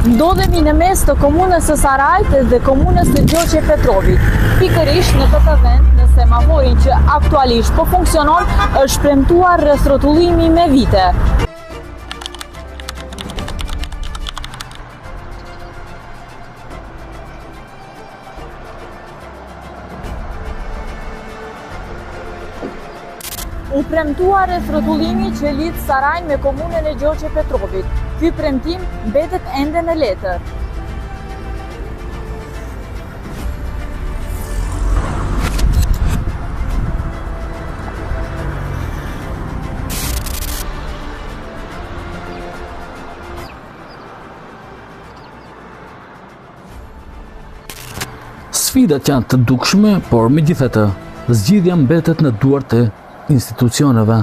Ndodhemi në mes të komunës së Sarajt dhe komunës së Gjoqe Petrovit. Pikërisht në këtë vend, në semaforin që aktualisht po funksionon, është premtuar rrethrotullimi me vite. U premtua rrethrotullimi që lidh Sarajin me komunën e Gjoqe Petrovit. Ky premtim mbetet ende në letër. Sfidat janë të dukshme, por megjithatë, zgjidhja mbetet në duart e institucioneve.